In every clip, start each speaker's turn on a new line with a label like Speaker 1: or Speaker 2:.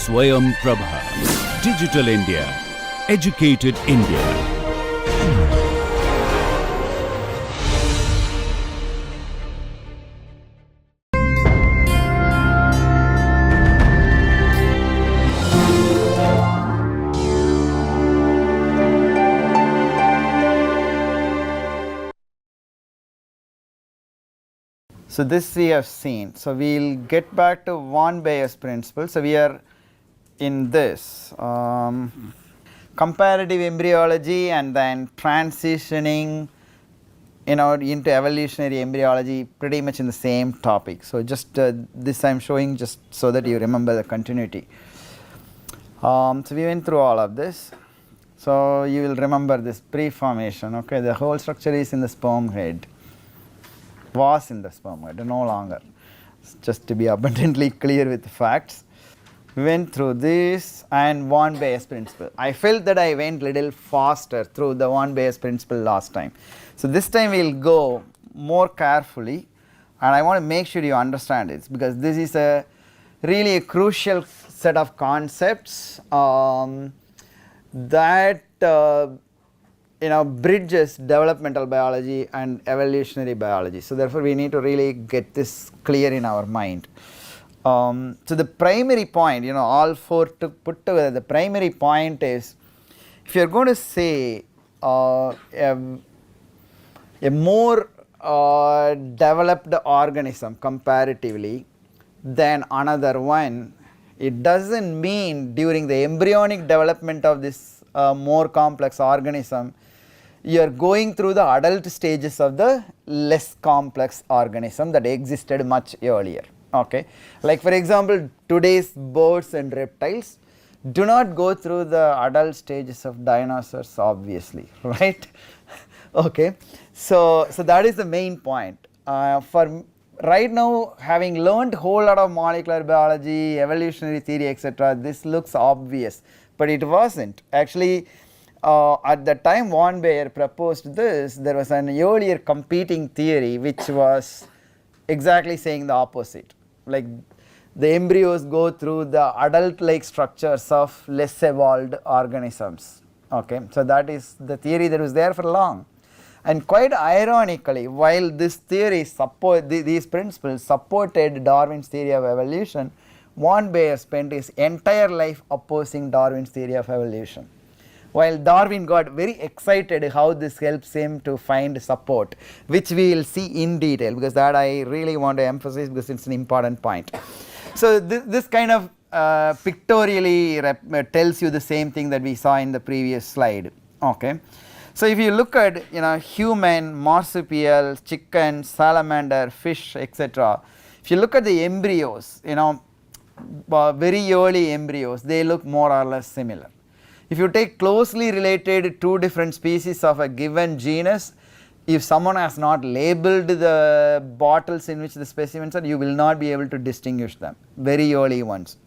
Speaker 1: Swayam Prabha. Digital India. Educated India.
Speaker 2: So, this we have seen. So, we will get back to von Bayer's principle. So, we are in this comparative embryology and then transitioning into evolutionary embryology pretty much in the same topic. So, just this I am showing just so that you remember the continuity. So, we went through all of this. So, you will remember this pre-formation, okay, the whole structure is in the sperm head, was in the sperm head, no longer, just to be abundantly clear with the facts. We went through this and von Bayer's principle. I felt that I went little faster through the von Bayer's principle last time. So, this time we will go more carefully, and I want to make sure you understand it, because this is a really a crucial set of concepts that bridges developmental biology and evolutionary biology. So, therefore, we need to really get this clear in our mind. So, the primary point, all four to put together, the primary point is, if you are going to say a more developed organism comparatively than another one, it does not mean during the embryonic development of this more complex organism, you are going through the adult stages of the less complex organism that existed much earlier. Okay. Like for example, today's birds and reptiles do not go through the adult stages of dinosaurs, obviously, right? Okay. So, that is the main point. For right now, having learned whole lot of molecular biology, evolutionary theory, etc., this looks obvious, but it was not. Actually, at the time von Bayer proposed this, there was an earlier competing theory which was exactly saying the opposite. Like the embryos go through the adult-like structures of less evolved organisms. Okay. So, that is the theory that was there for long. And quite ironically, while this theory these principles supported Darwin's theory of evolution, von Bayer spent his entire life opposing Darwin's theory of evolution. While Darwin got very excited how this helps him to find support, which we will see in detail, because that I really want to emphasize because it is an important point. So, this kind of pictorially tells you the same thing that we saw in the previous slide. Okay. So, if you look at human, marsupial, chicken, salamander, fish, etc., if you look at the embryos, very early embryos, they look more or less similar. If you take closely related two different species of a given genus, if someone has not labeled the bottles in which the specimens are, you will not be able to distinguish them, very early ones.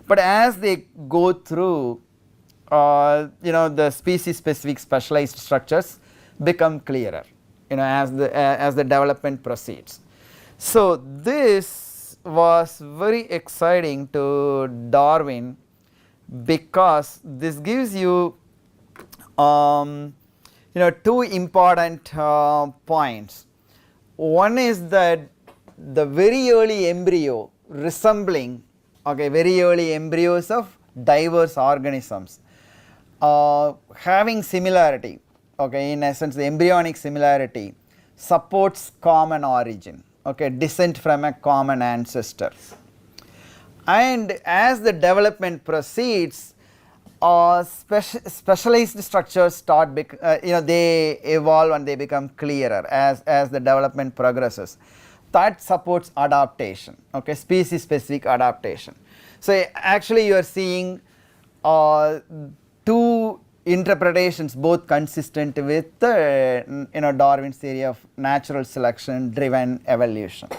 Speaker 2: But as they go through, the species specific specialized structures become clearer, as the development proceeds. So, this was very exciting to Darwin, because this gives you two important points. One is that the very early embryo resembling very early embryos of diverse organisms having similarity, in essence the embryonic similarity supports common origin, descent from a common ancestor. And as the development proceeds, specialized structures start, they evolve and they become clearer as the development progresses. That supports adaptation, species specific adaptation. So, actually you are seeing two interpretations both consistent with Darwin's theory of natural selection driven evolution.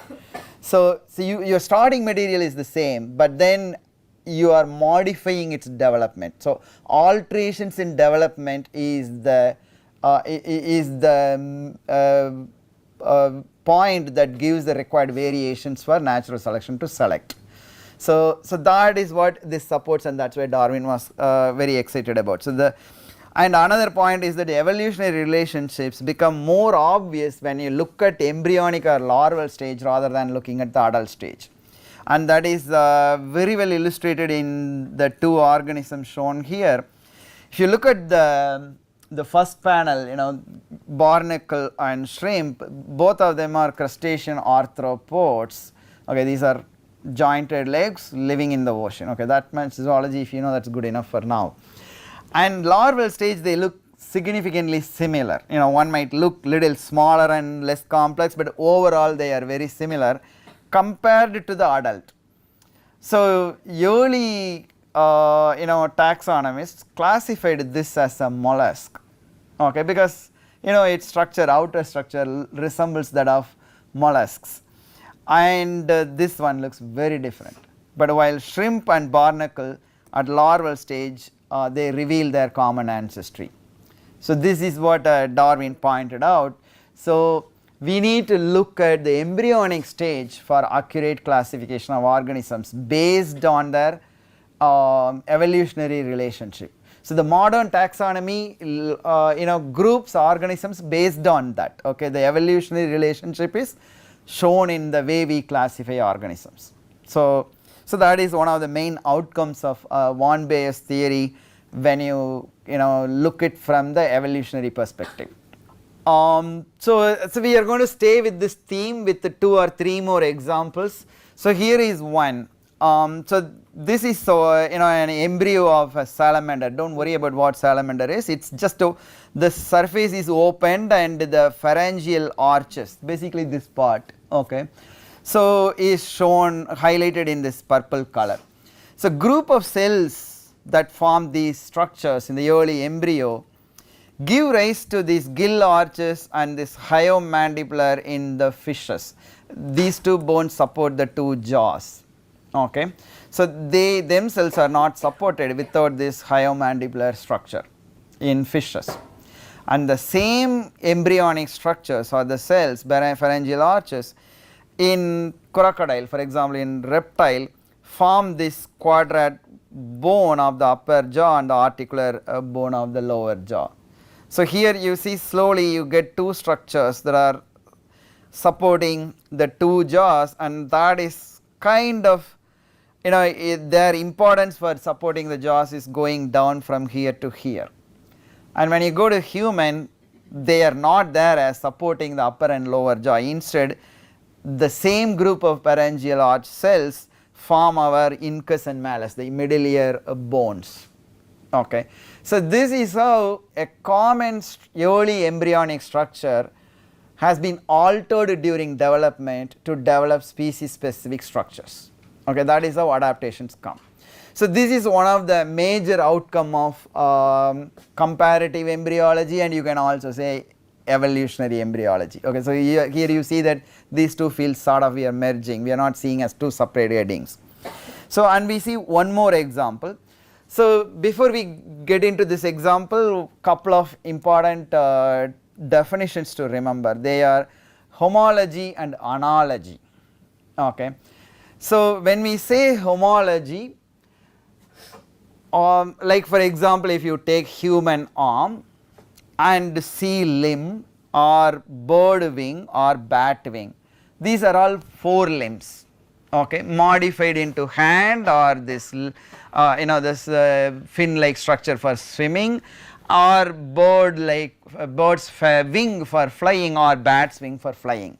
Speaker 2: So, your starting material is the same, but then you are modifying its development. So, alterations in development is the point that gives the required variations for natural selection to select. So that is what this supports, and that's why Darwin was very excited about. And another point is that evolutionary relationships become more obvious when you look at embryonic or larval stage rather than looking at the adult stage, and that is very well illustrated in the two organisms shown here. If you look at the first panel, barnacle and shrimp, both of them are crustacean arthropods. Okay, these are jointed legs living in the ocean. Okay, that much zoology, if you know, that's good enough for now. And larval stage, they look significantly similar. One might look little smaller and less complex, but overall they are very similar compared to the adult. So early taxonomists classified this as a mollusk, okay, because its structure, outer structure, resembles that of mollusks, and this one looks very different. But while shrimp and barnacle at larval stage, they reveal their common ancestry. So this is what Darwin pointed out. So we need to look at the embryonic stage for accurate classification of organisms based on their evolutionary relationship. So the modern taxonomy groups organisms based on that. Okay, the evolutionary relationship is shown in the way we classify organisms. So that is one of the main outcomes of von Bayes theory when you look it from the evolutionary perspective. So we are going to stay with this theme with the 2 or 3 more examples. So here is one. So this is an embryo of a salamander. Don't worry about what salamander is. It's just the surface is opened and the pharyngeal arches, basically this part. Okay, so is shown highlighted in this purple color. So group of cells that form these structures in the early embryo give rise to these gill arches and this hyomandibular in the fishes. These two bones support the two jaws. Okay, so they themselves are not supported without this hyomandibular structure in fishes, and the same embryonic structures or the cells, pharyngeal arches, in crocodile, for example in reptile, form this quadrat bone of the upper jaw and the articular bone of the lower jaw. So here you see slowly you get two structures that are supporting the two jaws, and that is kind of their importance for supporting the jaws is going down from here to here. And when you go to human, they are not there as supporting the upper and lower jaw. Instead, the same group of pharyngeal arch cells form our incus and malleus, the middle ear bones. Okay, so this is how a common early embryonic structure has been altered during development to develop species specific structures. Okay, that is how adaptations come. So this is one of the major outcome of comparative embryology, and you can also say evolutionary embryology. Okay, so here you see that these two fields sort of we are merging, we are not seeing as two separate headings. So and we see one more example. So before we get into this example, couple of important definitions to remember. They are homology and analogy. Okay, so when we say homology, like for example if you take human arm and sea limb or bird wing or bat wing, these are all 4 limbs, okay, modified into hand or this this fin like structure for swimming, or bird like bird's wing for flying or bat's wing for flying.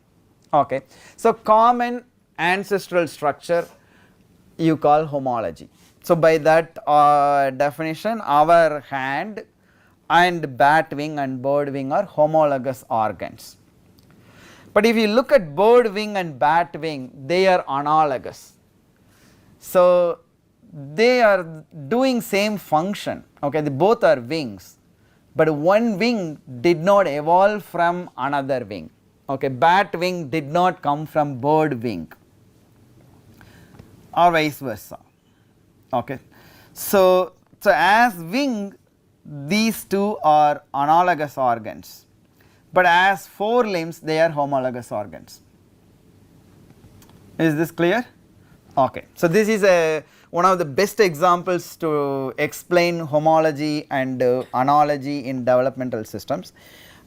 Speaker 2: Okay, so common ancestral structure you call homology. So by that definition, our hand and bat wing and bird wing are homologous organs. But if you look at bird wing and bat wing, they are analogous. So they are doing same function. Okay, they both are wings, but one wing did not evolve from another wing. Okay, bat wing did not come from bird wing, or vice versa. Okay, so as wing, these two are analogous organs, but as 4 limbs they are homologous organs. Is this clear? Okay, so this is one of the best examples to explain homology and analogy in developmental systems.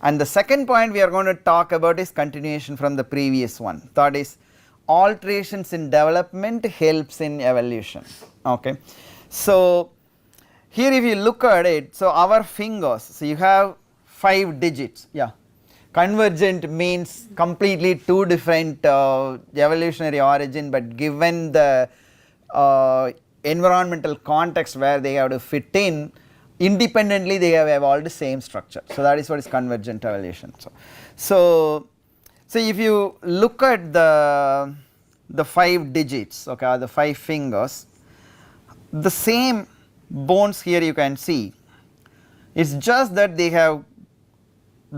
Speaker 2: And the second point we are going to talk about is continuation from the previous one, that is alterations in development helps in evolution. Okay, so here if you look at it, so our fingers, so you have 5 digits, yeah. Convergent means completely two different evolutionary origin, but given the environmental context where they have to fit in, independently they have evolved the same structure. So that is what is convergent evolution. So if you look at the 5 digits, okay, or the 5 fingers, the same bones here you can see, it's just that they have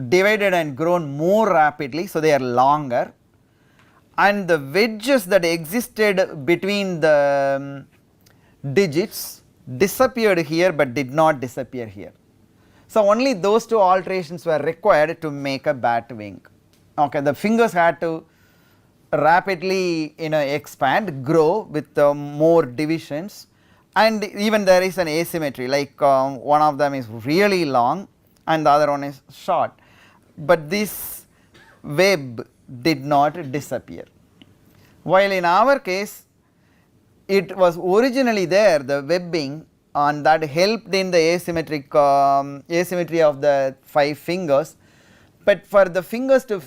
Speaker 2: divided and grown more rapidly, so they are longer, and the wedges that existed between the digits disappeared here but did not disappear here. So only those two alterations were required to make a bat wing. Okay, the fingers had to rapidly expand, grow with more divisions, and even there is an asymmetry, like one of them is really long and the other one is short, but this web did not disappear. While in our case it was originally there, the webbing, and that helped in the asymmetry of the 5 fingers, but for the fingers to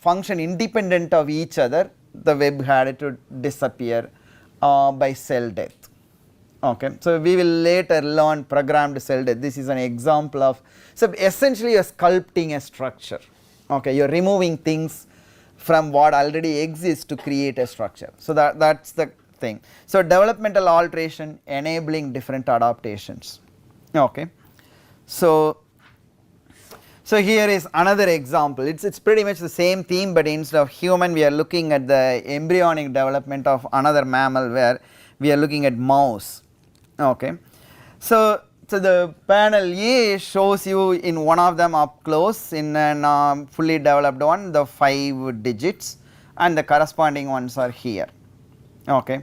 Speaker 2: function independent of each other, the web had to disappear by cell death. Okay, so we will later learn programmed cell death. This is an example of, so essentially you are sculpting a structure. Okay, you are removing things from what already exists to create a structure. So that's the thing. So developmental alteration enabling different adaptations. Okay, so here is another example. It's pretty much the same theme, but instead of human we are looking at the embryonic development of another mammal, where we are looking at mouse. Okay, so the panel A shows you in one of them up close, in a fully developed one, the 5 digits, and the corresponding ones are here. Okay,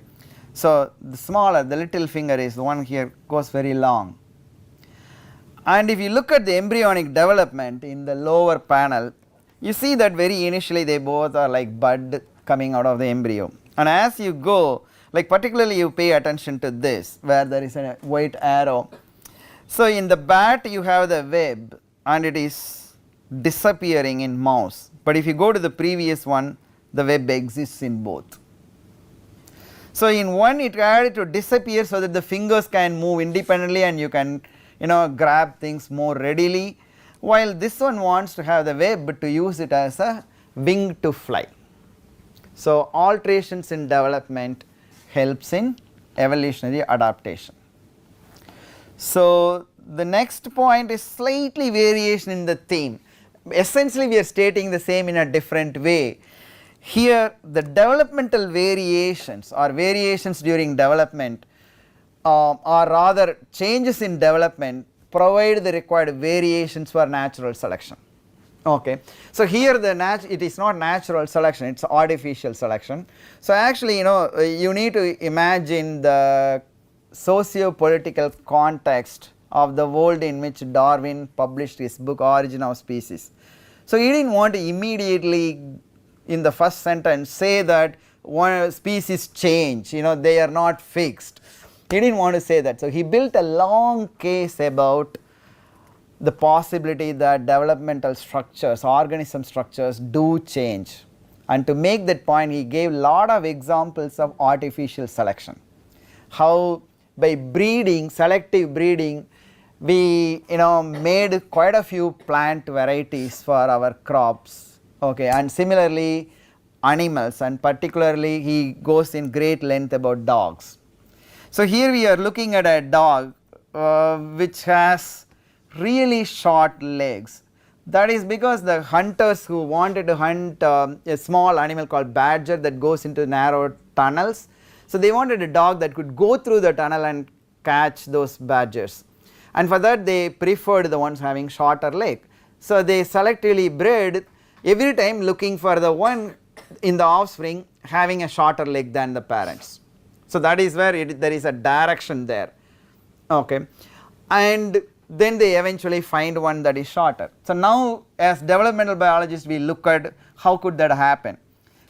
Speaker 2: so the smaller, the little finger is the one here, goes very long. And if you look at the embryonic development in the lower panel, you see that very initially they both are like bud coming out of the embryo, and as you go, like particularly you pay attention to this where there is a white arrow. So in the bat you have the web and it is disappearing in mouse, but if you go to the previous one, the web exists in both. So in one it had to disappear so that the fingers can move independently and you can grab things more readily, while this one wants to have the web to use it as a wing to fly. So alterations in development helps in evolutionary adaptation. So the next point is slightly variation in the theme. Essentially we are stating the same in a different way. Here the developmental variations or variations during development or rather changes in development provide the required variations for natural selection. Okay, so here it is not natural selection, it is artificial selection. So actually you need to imagine the socio-political context of the world in which Darwin published his book Origin of Species. So he did not want to immediately in the first sentence say that one species change, they are not fixed. He did not want to say that. So he built a long case about the possibility that developmental structures, organism structures do change, and to make that point he gave lot of examples of artificial selection. How by breeding, selective breeding, we made quite a few plant varieties for our crops. Okay, and similarly animals, and particularly he goes in great length about dogs. So here we are looking at a dog which has really short legs. That is because the hunters who wanted to hunt a small animal called badger that goes into narrow tunnels, so they wanted a dog that could go through the tunnel and catch those badgers, and for that they preferred the ones having shorter leg. So they selectively bred, every time looking for the one in the offspring having a shorter leg than the parents. So that is where there is a direction there, okay, and then they eventually find one that is shorter. So now as developmental biologists we look at how could that happen.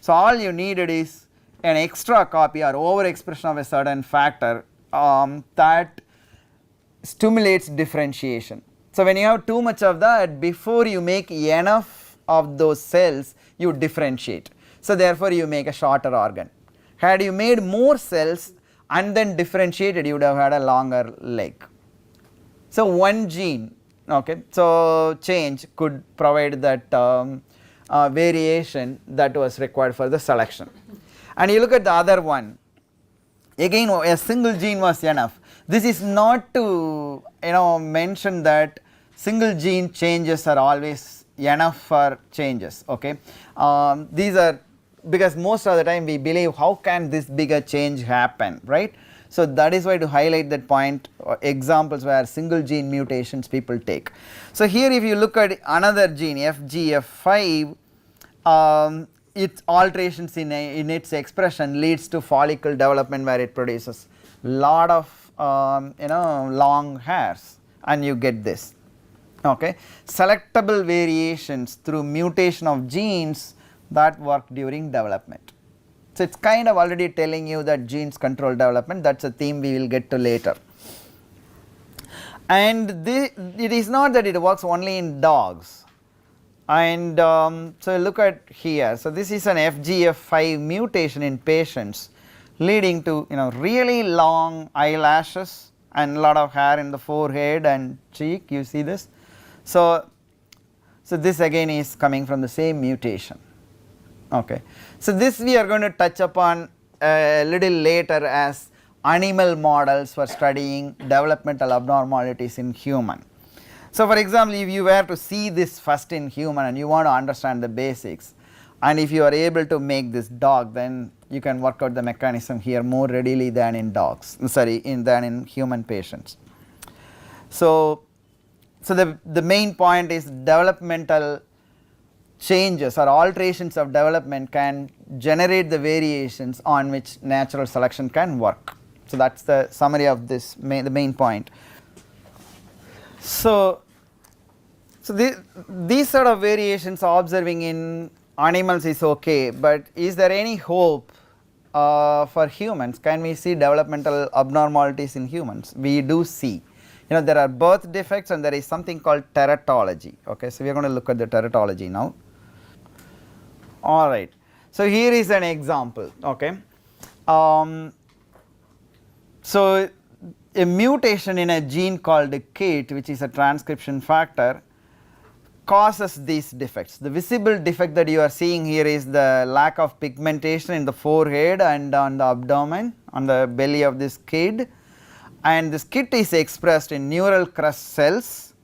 Speaker 2: So all you needed is an extra copy or overexpression of a certain factor that stimulates differentiation. So when you have too much of that, before you make enough of those cells you differentiate. So therefore you make a shorter organ. Had you made more cells and then differentiated, you would have had a longer leg. So one gene, okay, so change could provide that variation that was required for the selection. And you look at the other one, again a single gene was enough. This is not to mention that single gene changes are always enough for changes, okay. These are because most of the time we believe how can this bigger change happen, right. So that is why to highlight that point, examples where single gene mutations people take. So here if you look at another gene FGF5, its alterations in its expression leads to follicle development where it produces lot of long hairs and you get this, okay. Selectable variations through mutation of genes that work during development. So it is kind of already telling you that genes control development, that is a theme we will get to later. And it is not that it works only in dogs, and so look at here. So this is an FGF5 mutation in patients leading to really long eyelashes and a lot of hair in the forehead and cheek, you see this. So this again is coming from the same mutation, okay. So this we are going to touch upon a little later as animal models for studying developmental abnormalities in human. So for example, if you were to see this first in human and you want to understand the basics, and if you are able to make this dog, then you can work out the mechanism here more readily than in dogs, than in human patients. So the main point is developmental changes or alterations of development can generate the variations on which natural selection can work. So that is the summary of this, the main point. So these sort of variations observing in animals is okay, but is there any hope for humans? Can we see developmental abnormalities in humans? We do see. There are birth defects and there is something called teratology, okay. So we are going to look at the teratology now. Alright, so here is an example, okay. So a mutation in a gene called KIT, which is a transcription factor, causes these defects. The visible defect that you are seeing here is the lack of pigmentation in the forehead and on the abdomen, on the belly of this kid, and this KIT is expressed in neural crust cells,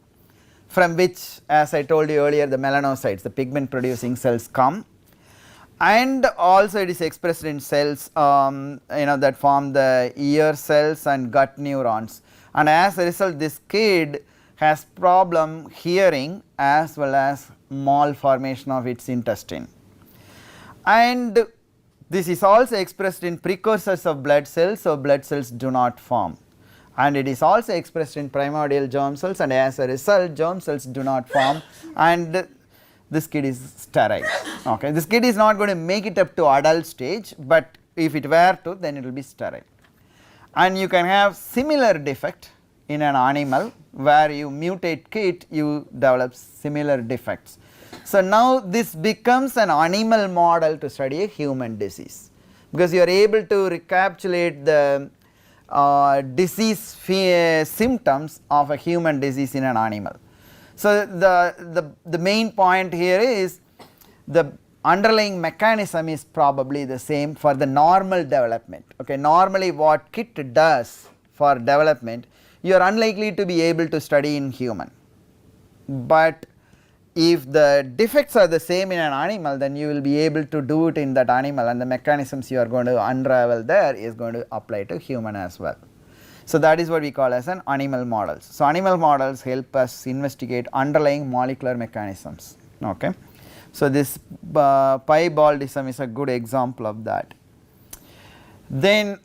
Speaker 2: from which, as I told you earlier, the melanocytes, the pigment producing cells come. And also it is expressed in cells that form the ear cells and gut neurons, and as a result this kid has problem hearing as well as malformation of its intestine. And this is also expressed in precursors of blood cells, so blood cells do not form, and it is also expressed in primordial germ cells, and as a result germ cells do not form, and this kid is sterile, okay. This kid is not going to make it up to adult stage, but if it were to, then it will be sterile. And you can have similar defect in an animal where you mutate KIT, you develop similar defects. So now this becomes an animal model to study a human disease, because you are able to recapitulate the disease symptoms of a human disease in an animal. So the main point here is the underlying mechanism is probably the same for the normal development, okay. Normally what KIT does for development you are unlikely to be able to study in human, but if the defects are the same in an animal, then you will be able to do it in that animal, and the mechanisms you are going to unravel there is going to apply to human as well. So that is what we call as an animal models. So animal models help us investigate underlying molecular mechanisms, okay. So this piebaldism is a good example of that. Then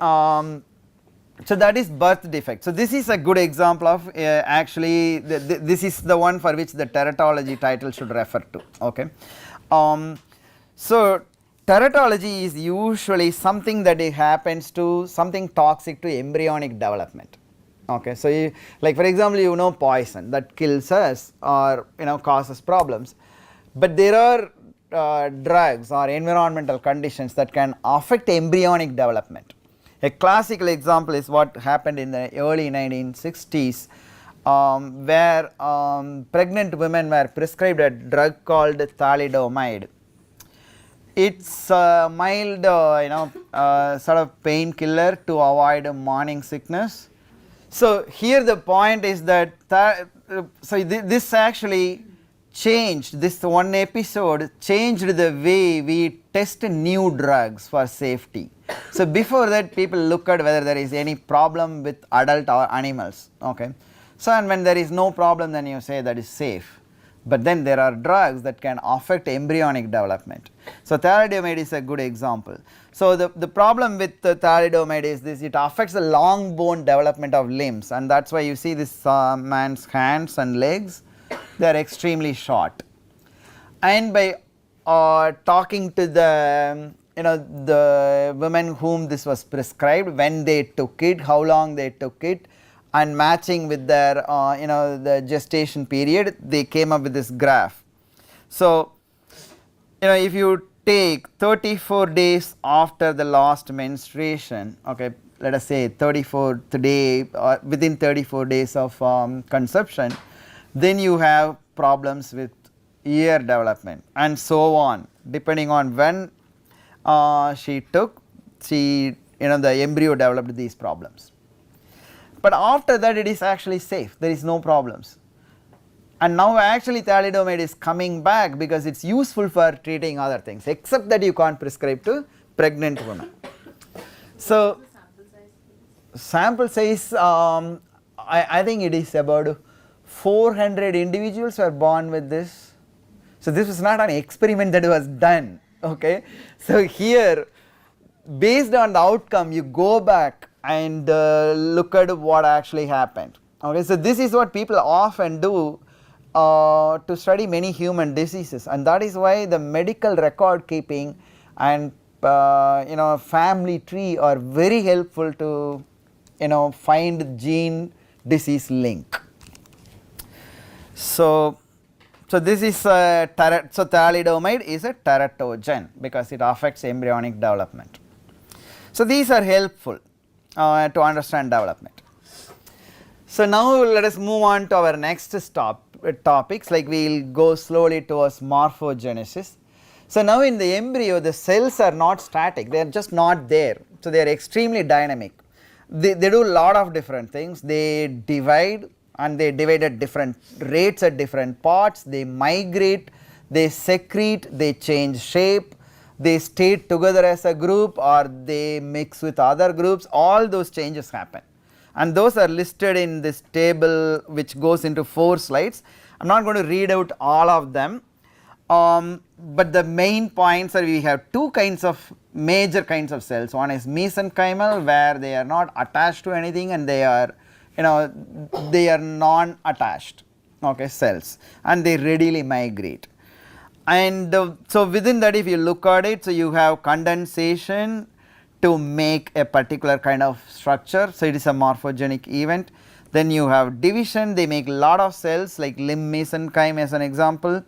Speaker 2: so that is birth defect. So this is a good example of actually this is the one for which the teratology title should refer to. Okay. So teratology is usually something that it happens to something toxic to embryonic development. Okay. So you, like for example, you know poison that kills us or causes problems, but there are drugs or environmental conditions that can affect embryonic development. A classical example is what happened in the early 1960s, where pregnant women were prescribed a drug called thalidomide. It's a mild sort of painkiller to avoid morning sickness. So here the point is that this actually changed, this one episode changed the way we test new drugs for safety. So before that people look at whether there is any problem with adult or animals. Okay. So and when there is no problem, then you say that is safe. But then there are drugs that can affect embryonic development. So thalidomide is a good example. So the problem with the thalidomide is this: it affects the long bone development of limbs, and that's why you see this man's hands and legs, they are extremely short. And by talking to the the women whom this was prescribed, when they took it, how long they took it, and matching with their the gestation period, they came up with this graph. So if you take 34 days after the last menstruation, okay, let us say 34th day or within 34 days of conception, then you have problems with ear development and so on, depending on when she took, the embryo developed these problems. But after that it is actually safe, there is no problems. And now actually thalidomide is coming back because it is useful for treating other things, except that you can't prescribe to pregnant women. So sample size, I think it is about 400 individuals were born with this. So this was not an experiment that was done. Okay. So here, based on the outcome, you go back and look at what actually happened. Okay. So this is what people often do to study many human diseases, and that is why the medical record keeping and family tree are very helpful to find gene disease link. So this is so thalidomide is a teratogen because it affects embryonic development. So these are helpful to understand development. So now let us move on to our next topics, like we will go slowly towards morphogenesis. So now in the embryo the cells are not static, they are just not there. So they are extremely dynamic. They do a lot of different things. They divide, and they divide at different rates at different parts, they migrate, they secrete, they change shape, they stay together as a group or they mix with other groups, all those changes happen. And those are listed in this table which goes into 4 slides. I am not going to read out all of them, but the main points are we have 2 major kinds of cells. One is mesenchymal, where they are not attached to anything and they are they are non-attached, okay, cells, and they readily migrate. And so within that, if you look at it, so you have condensation to make a particular kind of structure, so it is a morphogenic event. Then you have division, they make a lot of cells like limb mesenchyme as an example.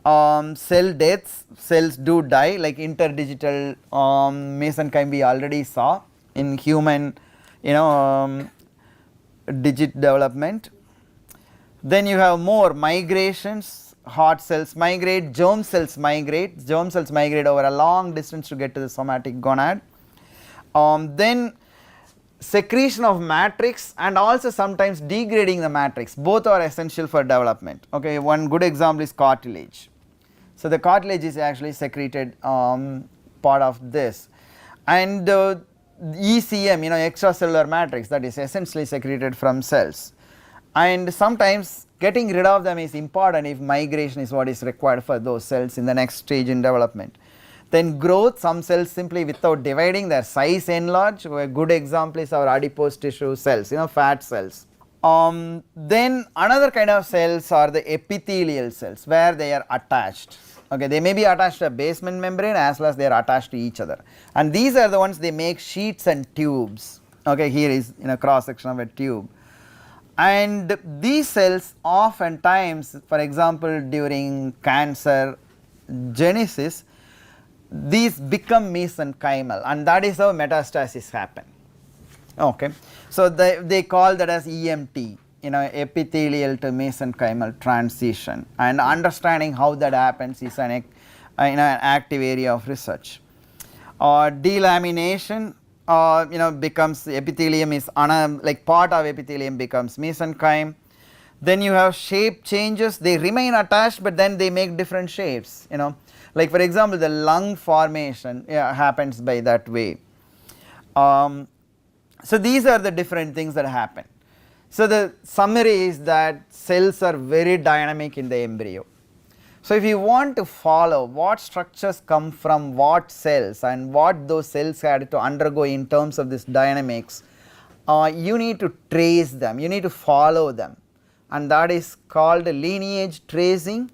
Speaker 2: Cell deaths, cells do die, like interdigital mesenchyme we already saw in human digit development. Then you have more migrations, heart cells migrate, germ cells migrate over a long distance to get to the somatic gonad. Then secretion of matrix and also sometimes degrading the matrix, both are essential for development. Okay, one good example is cartilage. So the cartilage is actually secreted part of this, and ECM, extracellular matrix, that is essentially secreted from cells, and sometimes getting rid of them is important if migration is what is required for those cells in the next stage in development. Then growth, some cells simply without dividing their size enlarge. A good example is our adipose tissue cells, fat cells. Then another kind of cells are the epithelial cells, where they are attached. Okay, they may be attached to a basement membrane as well as they are attached to each other, and these are the ones they make sheets and tubes. Okay, here is cross section of a tube, and these cells oftentimes, for example during cancer genesis, these become mesenchymal, and that is how metastasis happen. Okay, so they call that as EMT, epithelial to mesenchymal transition, and understanding how that happens is an active area of research. Delamination, becomes epithelium is like part of epithelium becomes mesenchyme. Then you have shape changes, they remain attached but then they make different shapes, like for example the lung formation happens by that way. So these are the different things that happen. So the summary is that cells are very dynamic in the embryo. So if you want to follow what structures come from what cells and what those cells had to undergo in terms of this dynamics, you need to trace them, you need to follow them, and that is called lineage tracing.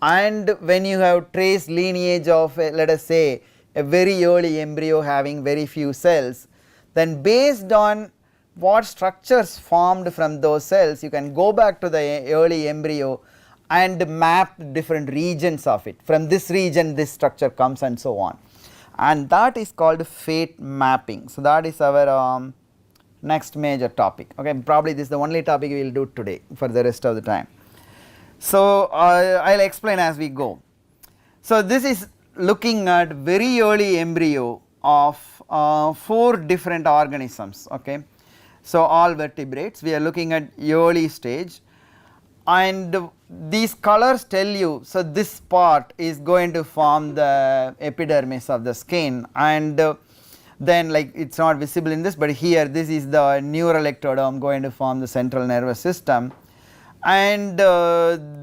Speaker 2: And when you have traced lineage of let us say a very early embryo having very few cells, then based on what structures formed from those cells, you can go back to the early embryo and map different regions of it. From this region this structure comes and so on, and that is called fate mapping. So that is our next major topic. Okay, probably this is the only topic we will do today for the rest of the time. So I will explain as we go. So this is looking at very early embryo of 4 different organisms. Okay, so all vertebrates, we are looking at early stage, and these colors tell you, so this part is going to form the epidermis of the skin, and then like it is not visible in this, but here this is the neural ectoderm going to form the central nervous system, and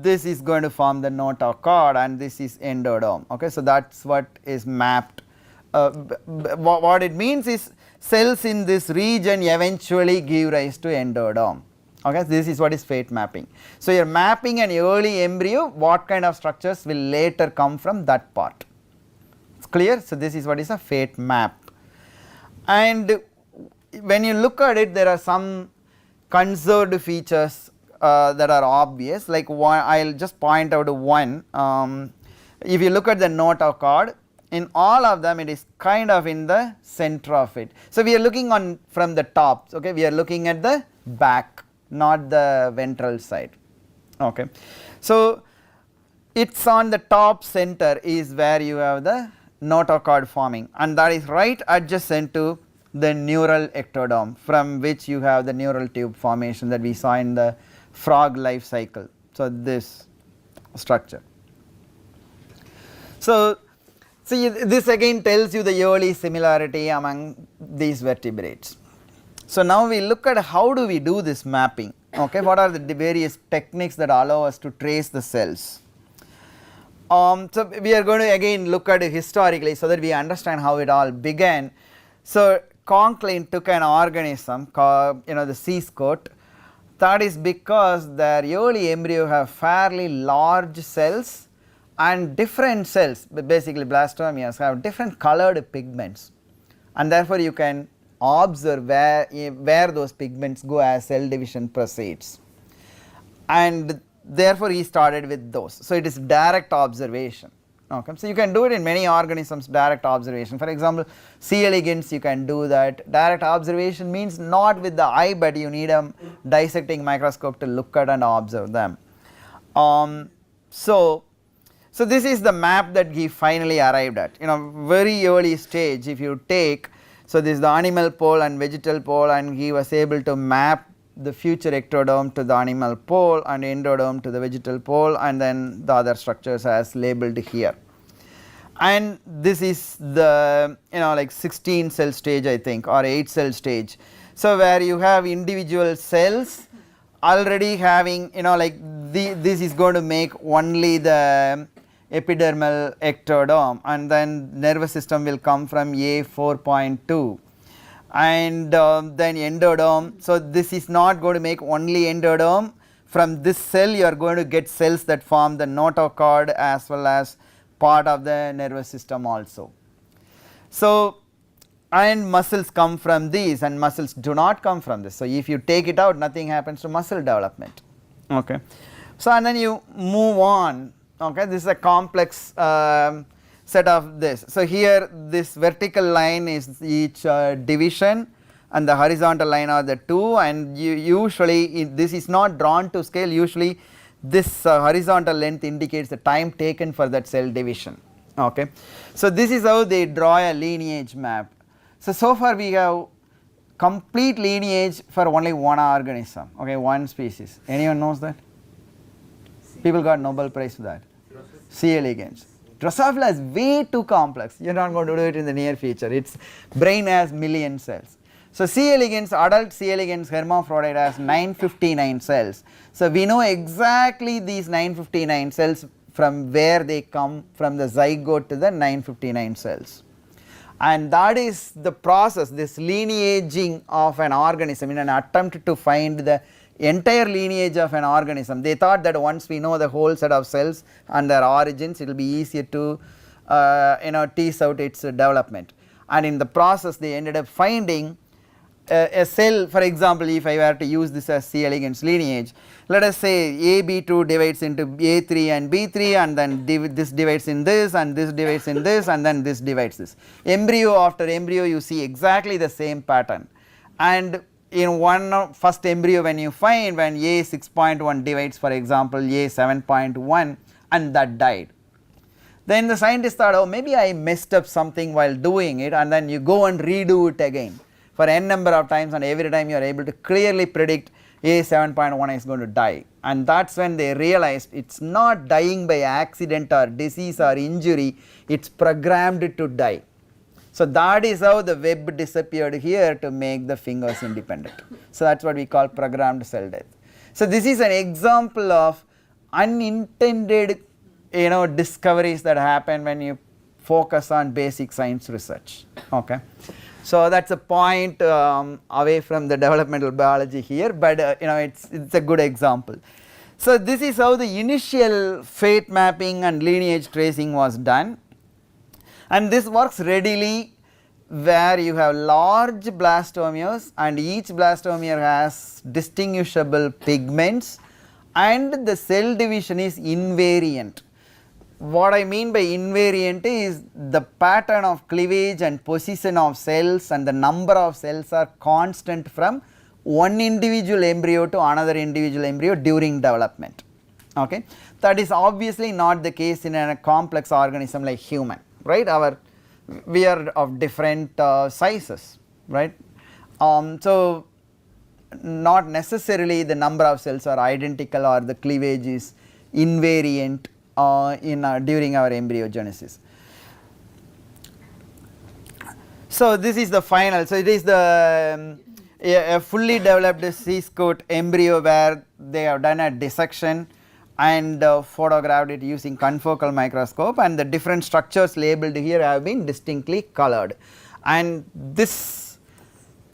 Speaker 2: this is going to form the notochord, and this is endoderm. Okay, so that is what is mapped. What it means is cells in this region eventually give rise to endoderm. Okay, this is what is fate mapping. So you are mapping an early embryo, what kind of structures will later come from that part. It's clear? So this is what is a fate map. And when you look at it, there are some conserved features that are obvious, like one, I will just point out one. If you look at the notochord, in all of them it is kind of in the center of it. So we are looking on from the top, okay, we are looking at the back, not the ventral side. Okay, so it's on the top center is where you have the notochord forming, and that is right adjacent to the neural ectoderm, from which you have the neural tube formation that we saw in the frog life cycle. So this structure. So see, this again tells you the early similarity among these vertebrates. So now we look at how do we do this mapping. Okay, what are the various techniques that allow us to trace the cells. So we are going to again look at it historically so that we understand how it all began. So Conklin took an organism called the sea scot. That is because their early embryo have fairly large cells, and different cells, basically blastomeres, have different colored pigments, and therefore you can observe where those pigments go as cell division proceeds, and therefore he started with those. So it is direct observation. Okay, so you can do it in many organisms, direct observation. For example, C. elegans, you can do that. Direct observation means not with the eye, but you need a dissecting microscope to look at and observe them. So this is the map that he finally arrived at. Very early stage, if you take, so this is the animal pole and vegetal pole, and he was able to map the future ectoderm to the animal pole and endoderm to the vegetal pole, and then the other structures as labeled here. And this is the like 16 cell stage, I think, or 8 cell stage. So where you have individual cells already having this is going to make only the epidermal ectoderm, and then nervous system will come from A4.2, and then endoderm. So this is not going to make only endoderm. From this cell you are going to get cells that form the notochord as well as part of the nervous system also. So and muscles come from these, and muscles do not come from this. So if you take it out, nothing happens to muscle development. Okay. So and then you move on. Okay, this is a complex set of this. So here this vertical line is each division, and the horizontal line are the two, and you usually this is not drawn to scale. Usually this horizontal length indicates the time taken for that cell division. Okay. So this is how they draw a lineage map. So far we have complete lineage for only one organism, okay, one species. Anyone knows that? People got Nobel Prize for that. C. elegans. Drosophila is way too complex. You are not going to do it in the near future. Its brain has million cells. So C. elegans, adult C. elegans hermaphrodite has 959 cells. So we know exactly these 959 cells from where they come from the zygote to the 959 cells. And that is the process, this lineaging of an organism in an attempt to find the entire lineage of an organism. They thought that once we know the whole set of cells and their origins, it will be easier to tease out its development. And in the process they ended up finding a cell. For example, if I were to use this as C. elegans lineage, let us say AB2 divides into A3 and B3, and then this divides in this, and this divides in this, and then this divides this. Embryo after embryo you see exactly the same pattern, and in one first embryo when you find when A6.1 divides, for example, A7.1, and that died. Then the scientists thought, oh, maybe I messed up something while doing it, and then you go and redo it again for n number of times, and every time you are able to clearly predict A7.1 is going to die. And that is when they realized it is not dying by accident or disease or injury, it is programmed to die. So that is how the web disappeared here to make the fingers independent. So that is what we call programmed cell death. So this is an example of unintended discoveries that happen when you focus on basic science research. Okay. So that is a point away from the developmental biology here, but it's a good example. So this is how the initial fate mapping and lineage tracing was done, and this works readily where you have large blastomeres, and each blastomere has distinguishable pigments, and the cell division is invariant. What I mean by invariant is the pattern of cleavage and position of cells and the number of cells are constant from one individual embryo to another individual embryo during development. Okay. That is obviously not the case in a complex organism like human, right? We are of different sizes, right? So not necessarily the number of cells are identical or the cleavage is invariant during our embryogenesis. So this is the final. So it is the a fully developed C-scoot embryo where they have done a dissection and photographed it using confocal microscope, and the different structures labeled here have been distinctly colored, and this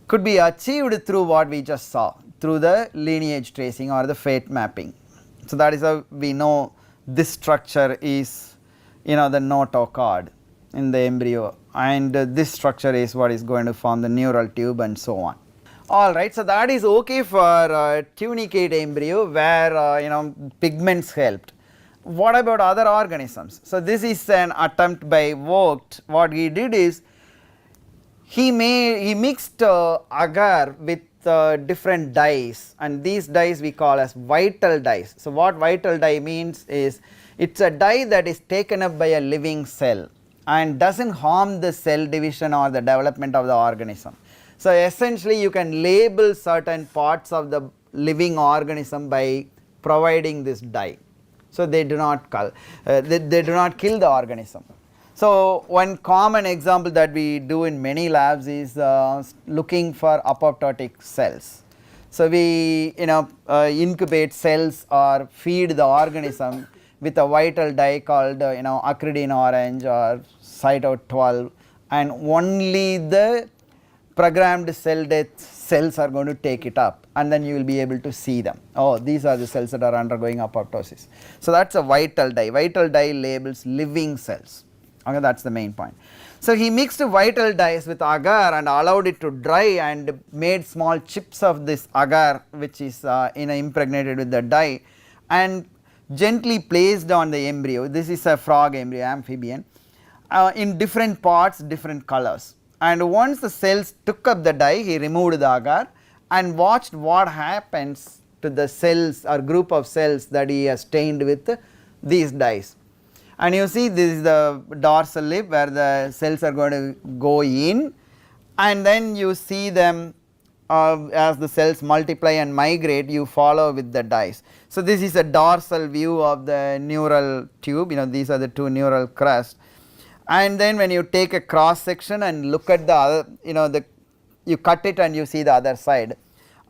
Speaker 2: could be achieved through what we just saw, through the lineage tracing or the fate mapping. So that is how we know this structure is the notochord in the embryo, and this structure is what is going to form the neural tube and so on. Alright, so that is okay for tunicate embryo where pigments helped. What about other organisms? So this is an attempt by Vogt. What he did is he mixed agar with different dyes, and these dyes we call as vital dyes. So what vital dye means is it is a dye that is taken up by a living cell and does not harm the cell division or the development of the organism. So essentially you can label certain parts of the living organism by providing this dye. So they do not kill the organism. So one common example that we do in many labs is looking for apoptotic cells. So we incubate cells or feed the organism with a vital dye called acridine orange or cyto12, and only the programmed cell death cells are going to take it up, and then you will be able to see them. Oh, these are the cells that are undergoing apoptosis. So that is a vital dye. Vital dye labels living cells. Okay, that is the main point. So he mixed vital dyes with agar and allowed it to dry and made small chips of this agar, which is impregnated with the dye, and gently placed on the embryo. This is a frog embryo, amphibian, in different parts, different colors. And once the cells took up the dye, he removed the agar and watched what happens to the cells or group of cells that he has stained with these dyes. And you see, this is the dorsal lip where the cells are going to go in, and then you see them as the cells multiply and migrate, you follow with the dyes. So this is a dorsal view of the neural tube, these are the two neural crusts. And then when you take a cross section and look at the other, you cut it and you see the other side,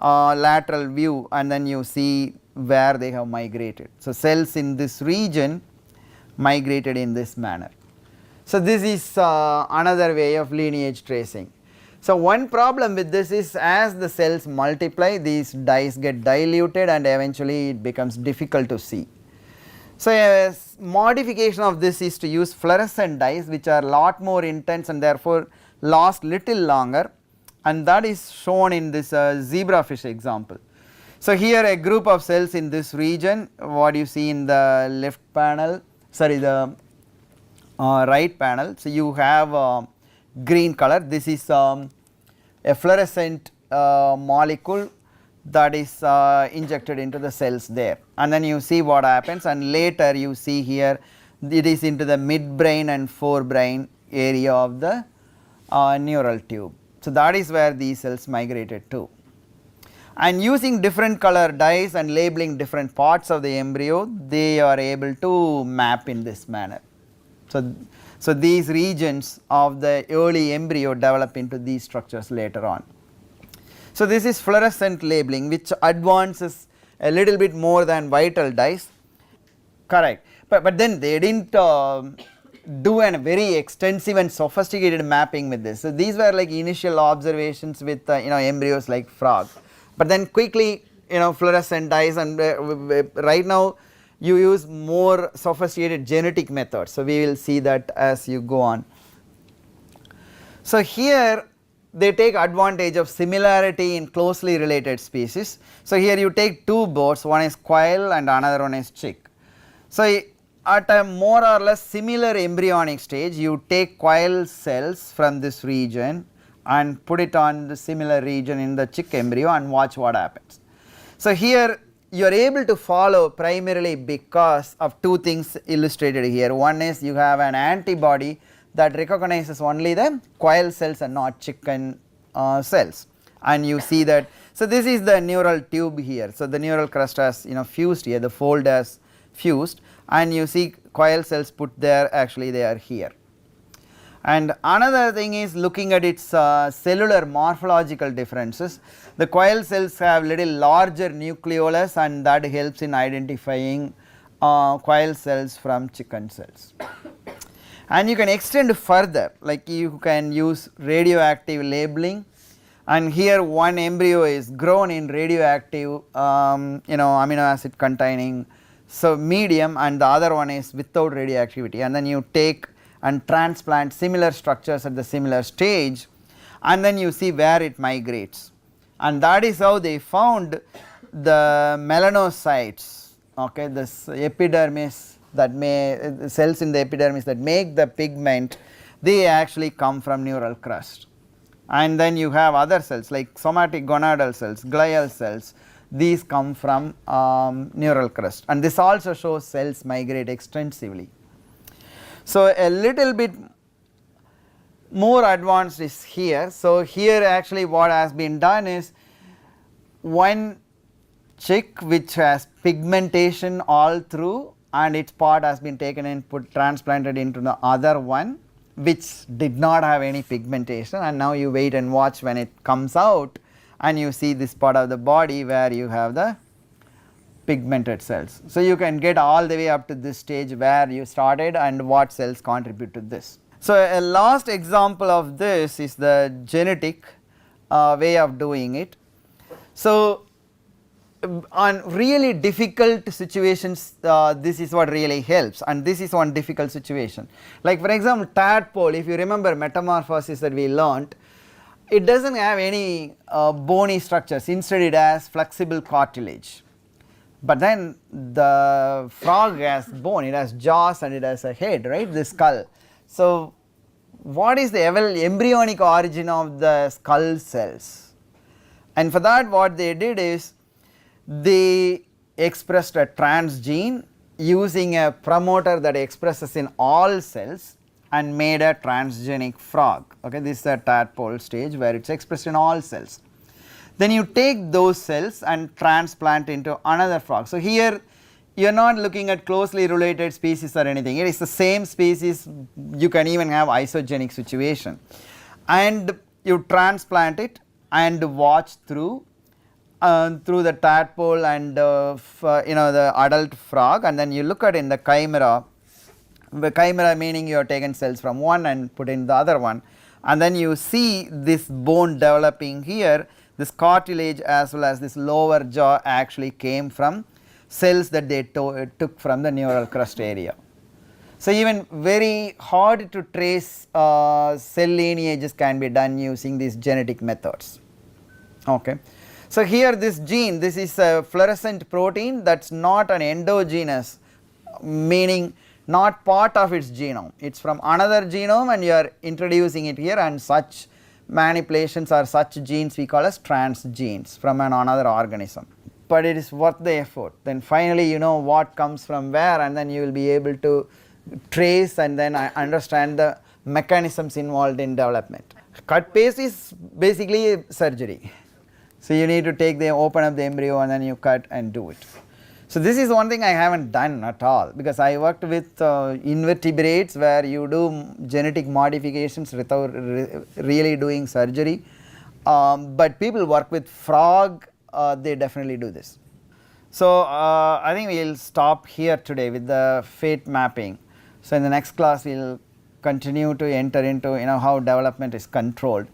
Speaker 2: lateral view, and then you see where they have migrated. So cells in this region migrated in this manner. So this is another way of lineage tracing. So one problem with this is, as the cells multiply, these dyes get diluted and eventually it becomes difficult to see. So a modification of this is to use fluorescent dyes, which are lot more intense and therefore last little longer, and that is shown in this zebrafish example. So here a group of cells in this region, what you see in the left panel, sorry, the right panel. So you have green color. This is a fluorescent molecule that is injected into the cells there, and then you see what happens, and later you see here it is into the midbrain and forebrain area of the neural tube. So that is where these cells migrated to. And using different color dyes and labeling different parts of the embryo, they are able to map in this manner. So these regions of the early embryo develop into these structures later on. So this is fluorescent labeling, which advances a little bit more than vital dyes. Correct, but then they did not do a very extensive and sophisticated mapping with this. So these were like initial observations with embryos like frog, but then quickly fluorescent dyes, and right now you use more sophisticated genetic methods. So we will see that as you go on. So here they take advantage of similarity in closely related species. So here you take two boats, one is quail and another one is chick. So at a more or less similar embryonic stage, you take quail cells from this region and put it on the similar region in the chick embryo and watch what happens. So here you are able to follow primarily because of two things illustrated here. One is you have an antibody that recognizes only the quail cells and not chicken cells, and you see that. So this is the neural tube here. So the neural crust has fused here, the fold has fused, and you see quail cells put there, actually they are here. And another thing is looking at its cellular morphological differences. The quail cells have little larger nucleolus, and that helps in identifying quail cells from chicken cells. And you can extend further, like you can use radioactive labeling, and here one embryo is grown in radioactive amino acid containing medium, and the other one is without radioactivity, and then you take and transplant similar structures at the similar stage, and then you see where it migrates, and that is how they found the melanocytes, okay, this epidermis that cells in the epidermis that make the pigment, they actually come from neural crust. And then you have other cells like somatic gonadal cells, glial cells, these come from neural crust, and this also shows cells migrate extensively. So a little bit more advanced is here. So here actually what has been done is one chick which has pigmentation all through, and its part has been taken and transplanted into the other one which did not have any pigmentation, and now you wait and watch when it comes out, and you see this part of the body where you have the pigmented cells. So you can get all the way up to this stage where you started and what cells contribute to this. So a last example of this is the genetic way of doing it. So on really difficult situations, this is what really helps, and this is one difficult situation. Like for example, tadpole, if you remember metamorphosis that we learnt, it does not have any bony structures, instead it has flexible cartilage. But then the frog has bone, it has jaws and it has a head, right, the skull. So what is the embryonic origin of the skull cells? And for that what they did is they expressed a transgene using a promoter that expresses in all cells and made a transgenic frog. Okay, this is the tadpole stage where it is expressed in all cells. Then you take those cells and transplant into another frog. So here you are not looking at closely related species or anything, it is the same species, you can even have isogenic situation, and you transplant it and watch through the tadpole and the adult frog, and then you look at in the chimera. The chimera meaning you have taken cells from one and put in the other one, and then you see this bone developing here. This cartilage as well as this lower jaw actually came from cells that they took from the neural crust area. So even very hard to trace cell lineages can be done using these genetic methods. Okay. So here this gene, this is a fluorescent protein that is not an endogenous, meaning not part of its genome, it is from another genome and you are introducing it here, and such manipulations or such genes we call as transgenes from another organism. But it is worth the effort, then finally you know what comes from where, and then you will be able to trace and then understand the mechanisms involved in development. Cut paste is basically surgery. So you need to open up the embryo and then you cut and do it. So this is one thing I have not done at all, because I worked with invertebrates where you do genetic modifications without really doing surgery, but people work with frog, they definitely do this. So I think we will stop here today with the fate mapping. So in the next class we will continue to enter into how development is controlled.